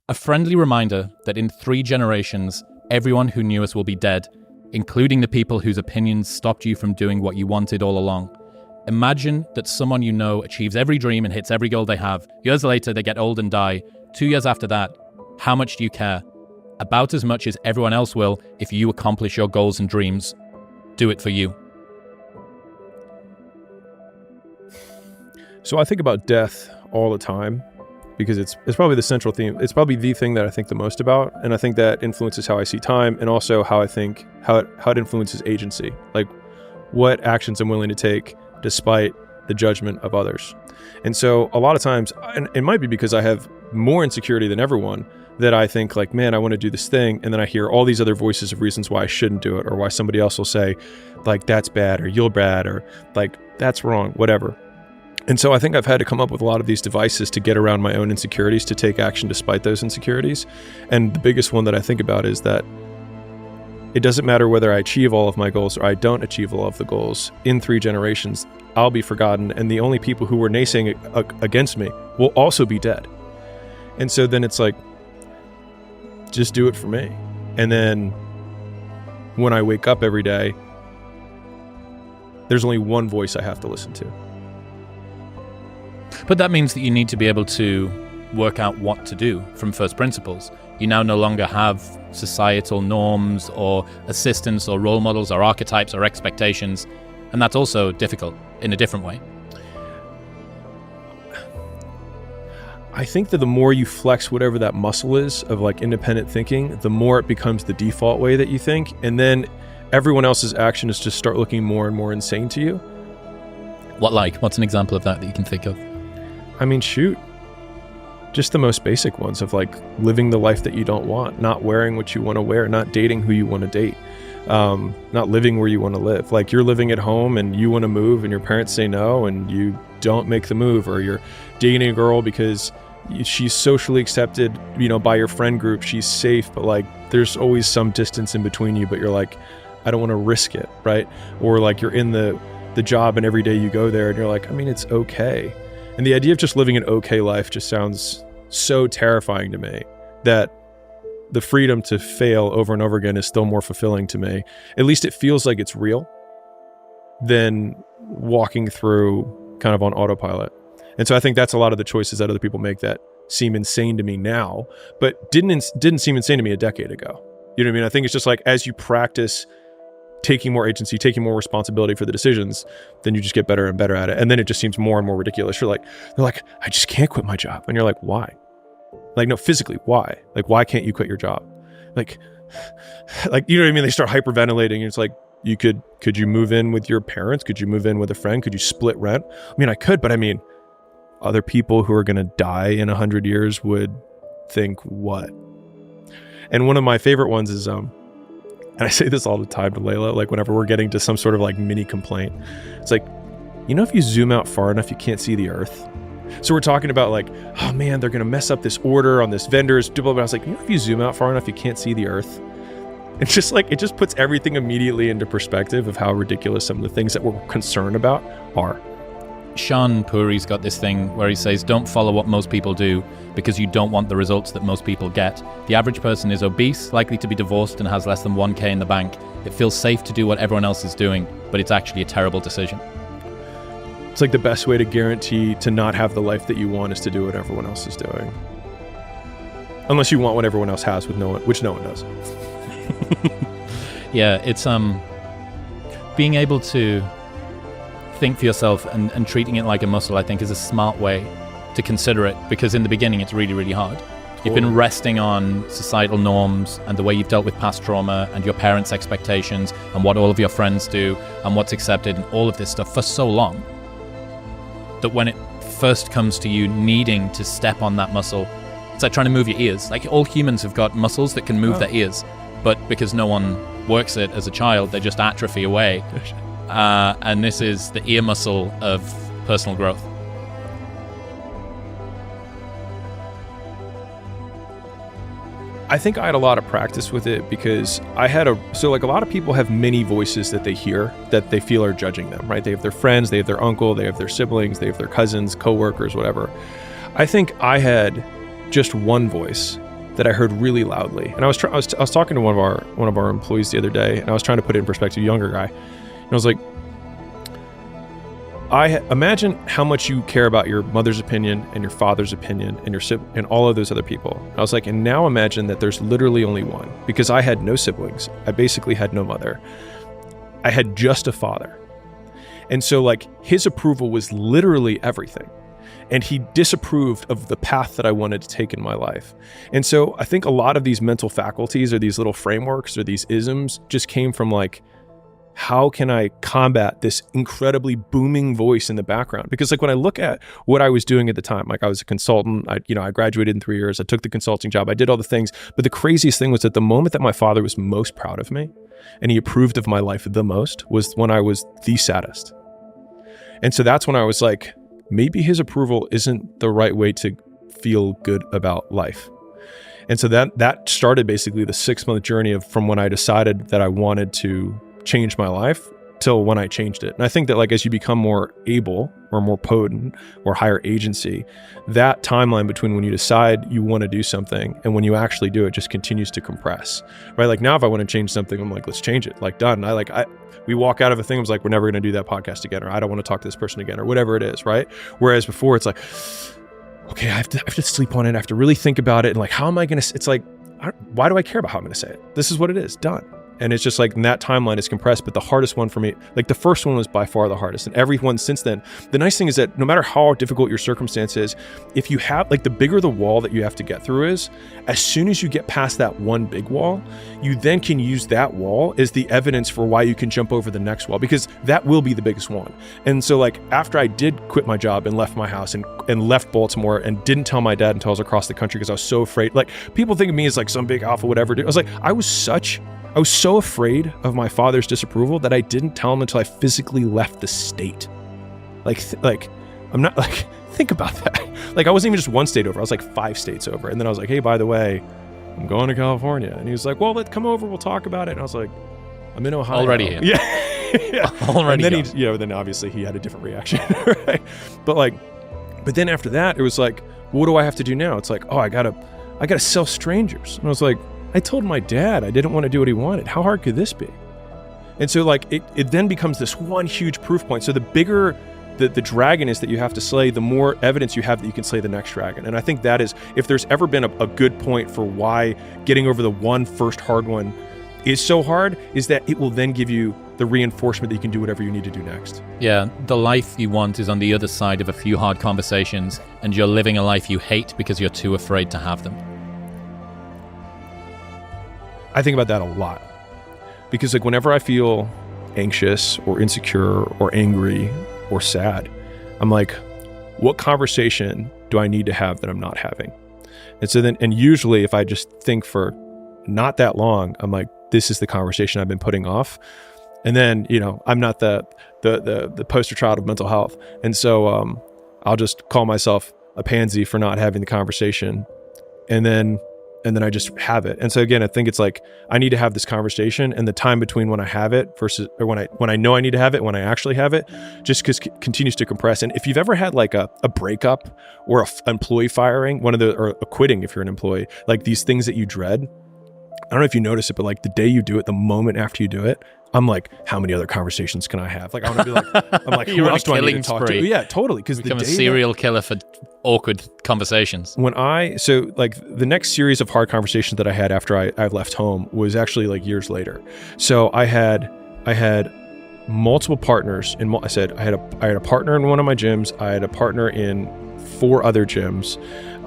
A friendly reminder that in 3 generations, everyone who knew us will be dead, including the people whose opinions stopped you from doing what you wanted all along. Imagine that someone you know achieves every dream and hits every goal they have. Years later, they get old and die. 2 years after that, how much do you care? About as much as everyone else will if you accomplish your goals and dreams. Do it for you. So I think about death all the time because it's probably the central theme. It's probably the thing that I think the most about, and I think that influences how I see time and also how I think how it influences agency. Like what actions I'm willing to take despite the judgment of others. And so a lot of times, and it might be because I have more insecurity than everyone, that I think like, man, I want to do this thing. And then I hear all these other voices of reasons why I shouldn't do it, or why somebody else will say like, that's bad, or you're bad, or like, that's wrong, whatever. And so I think I've had to come up with a lot of these devices to get around my own insecurities, to take action despite those insecurities. And the biggest one that I think about is that it doesn't matter whether I achieve all of my goals or I don't achieve all of the goals. In 3 generations, I'll be forgotten, and the only people who were naysaying against me will also be dead. And so then it's like, just do it for me. And then when I wake up every day, there's only one voice I have to listen to. But that means that you need to be able to work out what to do from first principles. You now no longer have societal norms or assistants or role models or archetypes or expectations, and that's also difficult in a different way. I think that the more you flex whatever that muscle is of like independent thinking, the more it becomes the default way that you think, and then everyone else's actions just start looking more and more insane to you. What's an example of that you can think of? I mean, shoot. Just the most basic ones of like living the life that you don't want, not wearing what you want to wear, not dating who you want to date, not living where you want to live. Like you're living at home and you want to move and your parents say no and you don't make the move, or you're dating a girl because she's socially accepted, by your friend group, she's safe, but like there's always some distance in between you, but you're like, I don't want to risk it, right? Or like you're in the job and every day you go there and you're like, I mean, it's okay. And the idea of just living an okay life just sounds so terrifying to me that the freedom to fail over and over again is still more fulfilling to me. At least it feels like it's real than walking through kind of on autopilot. And so I think that's a lot of the choices that other people make that seem insane to me now, but didn't seem insane to me a decade ago. You know what I mean? I think it's just like, as you practice taking more agency, taking more responsibility for the decisions, then you just get better and better at it. And then it just seems more and more ridiculous. They're like, I just can't quit my job. And you're like, why? Like, no, physically, why? Like, why can't you quit your job? Like, you know what I mean? They start hyperventilating. And it's like, could you move in with your parents? Could you move in with a friend? Could you split rent? I mean, I could, but I mean, other people who are going to die in 100 years would think what? And one of my favorite ones is, and I say this all the time to Layla, like whenever we're getting to some sort of like mini complaint, it's like, if you zoom out far enough, you can't see the earth. So we're talking about like, oh man, they're going to mess up this order on this vendor's, blah, blah, blah. I was like, if you zoom out far enough, you can't see the earth. It's just like, it just puts everything immediately into perspective of how ridiculous some of the things that we're concerned about are. Sean Puri's got this thing where he says, don't follow what most people do because you don't want the results that most people get. The average person is obese, likely to be divorced, and has less than 1K in the bank. It feels safe to do what everyone else is doing, but it's actually a terrible decision. It's like the best way to guarantee to not have the life that you want is to do what everyone else is doing. Unless you want what everyone else has, which no one does. Yeah, it's being able to think for yourself and treating it like a muscle, I think, is a smart way to consider it, because in the beginning it's really, really hard. You've been resting on societal norms and the way you've dealt with past trauma and your parents' expectations and what all of your friends do and what's accepted and all of this stuff for so long that when it first comes to you needing to step on that muscle, it's like trying to move your ears. Like, all humans have got muscles that can move their ears, but because no one works it as a child, they just atrophy away. And this is the ear muscle of personal growth. I think I had a lot of practice with it because so a lot of people have many voices that they hear that they feel are judging them, right? They have their friends, they have their uncle, they have their siblings, they have their cousins, coworkers, whatever. I think I had just one voice that I heard really loudly. And I was talking to one of our employees the other day, and I was trying to put it in perspective, younger guy. And I was like, I imagine how much you care about your mother's opinion and your father's opinion and and all of those other people. I was like, and now imagine that there's literally only one, because I had no siblings. I basically had no mother. I had just a father. And so like his approval was literally everything. And he disapproved of the path that I wanted to take in my life. And so I think a lot of these mental faculties or these little frameworks or these isms just came from like, how can I combat this incredibly booming voice in the background? Because like when I look at what I was doing at the time, like I was a consultant, I graduated in 3 years, I took the consulting job, I did all the things. But the craziest thing was that the moment that my father was most proud of me and he approved of my life the most was when I was the saddest. And so that's when I was like, maybe his approval isn't the right way to feel good about life. And so that started basically the 6-month journey from when I decided that I wanted to change my life till when I changed it. And I think that like as you become more able or more potent or higher agency, that timeline between when you decide you want to do something and when you actually do it just continues to compress, right? Like now if I want to change something, I'm like, let's change it, like done. We walk out of a thing, I was like, we're never going to do that podcast again, or I don't want to talk to this person again, or whatever it is, right? Whereas before it's like, okay, I have to sleep on it. I have to really think about it. And like, how am I going to, it's like, why do I care about how I'm going to say it? This is what it is, done. And it's just like that timeline is compressed, but the hardest one for me, like the first one was by far the hardest. And everyone since then, the nice thing is that no matter how difficult your circumstance is, if you have, like the bigger the wall that you have to get through is, as soon as you get past that one big wall, you then can use that wall as the evidence for why you can jump over the next wall, because that will be the biggest one. And so like after I did quit my job and left my house and left Baltimore and didn't tell my dad until I was across the country because I was so afraid, like people think of me as like some big alpha, whatever. I was like, I was so afraid of my father's disapproval that I didn't tell him until I physically left the state. Like I'm not like, think about that. Like I wasn't even just one state over, I was like 5 states over. And then I was like, hey, by the way, I'm going to California. And he was like, well, come over, we'll talk about it. And I was like, I'm in Ohio. Already here. Yeah. Already. And then then obviously he had a different reaction, right? But then after that, it was like, what do I have to do now? It's like, oh, I gotta sell strangers. And I was like, I told my dad I didn't want to do what he wanted. How hard could this be? And so like it then becomes this one huge proof point. So the bigger the dragon is that you have to slay, the more evidence you have that you can slay the next dragon. And I think that is, if there's ever been a good point for why getting over the first hard one is so hard, is that it will then give you the reinforcement that you can do whatever you need to do next. Yeah, the life you want is on the other side of a few hard conversations, and you're living a life you hate because you're too afraid to have them. I think about that a lot, because like whenever I feel anxious or insecure or angry or sad, I'm like, what conversation do I need to have that I'm not having? And so then, and usually if I just think for not that long, I'm like, this is the conversation I've been putting off. And then, I'm not the poster child of mental health. And so I'll just call myself a pansy for not having the conversation. And then I just have it. And so again, I think it's like, I need to have this conversation, and the time between when I have it versus, or when I know I need to have it, when I actually have it, just continues to compress. And if you've ever had like a breakup or an employee firing, or a quitting if you're an employee, like these things that you dread, I don't know if you notice it, but like the day you do it, the moment after you do it, I'm like, how many other conversations can I have? Like, I want to be like, I'm like, who else do I need to talk to? Yeah, totally. Because become a serial killer for awkward conversations. So like the next series of hard conversations that I had after I left home was actually like years later. So I had multiple partners, and I said I had a partner in one of my gyms. I had a partner in 4 other gyms.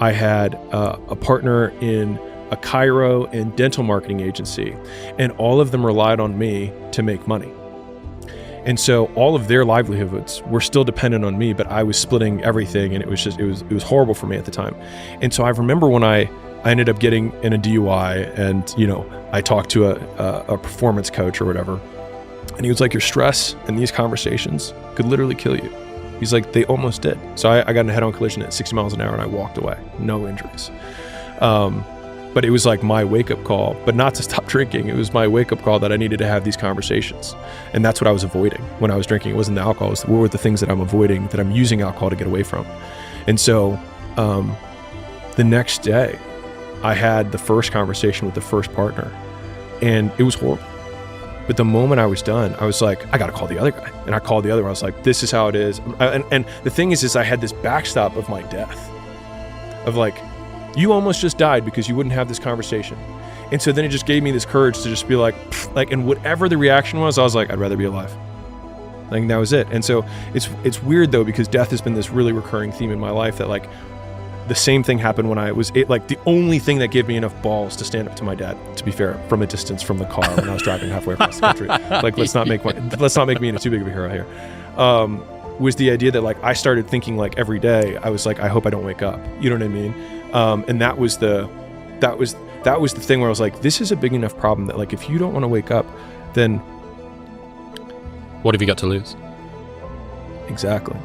I had a partner in a chiro and dental marketing agency, and all of them relied on me to make money. And so all of their livelihoods were still dependent on me, but I was splitting everything, and it was horrible for me at the time. And so I remember when I ended up getting in a DUI, and I talked to a performance coach or whatever, and he was like, your stress and these conversations could literally kill you. He's like, they almost did. So I got in a head-on collision at 60 miles an hour and I walked away, no injuries. But it was like my wake-up call, but not to stop drinking. It was my wake-up call that I needed to have these conversations. And that's what I was avoiding when I was drinking. It wasn't the alcohol. What were the things that I'm avoiding, that I'm using alcohol to get away from? And so the next day, I had the first conversation with the first partner, and it was horrible. But the moment I was done, I was like, I got to call the other guy. And I called the other one. I was like, this is how it is. And the thing is I had this backstop of my death of like, you almost just died because you wouldn't have this conversation. And so then it just gave me this courage to just be like, and whatever the reaction was, I was like, I'd rather be alive. Like, that was it. And so it's weird though, because death has been this really recurring theme in my life that like, the same thing happened when I was like the only thing that gave me enough balls to stand up to my dad, to be fair, from a distance from the car when I was driving halfway across the country. Like, let's not make me into too big of a hero here. Was the idea that like I started thinking like every day, I was like, I hope I don't wake up. You know what I mean? And that was the thing where I was like, this is a big enough problem that like if you don't want to wake up, then what have you got to lose? Exactly.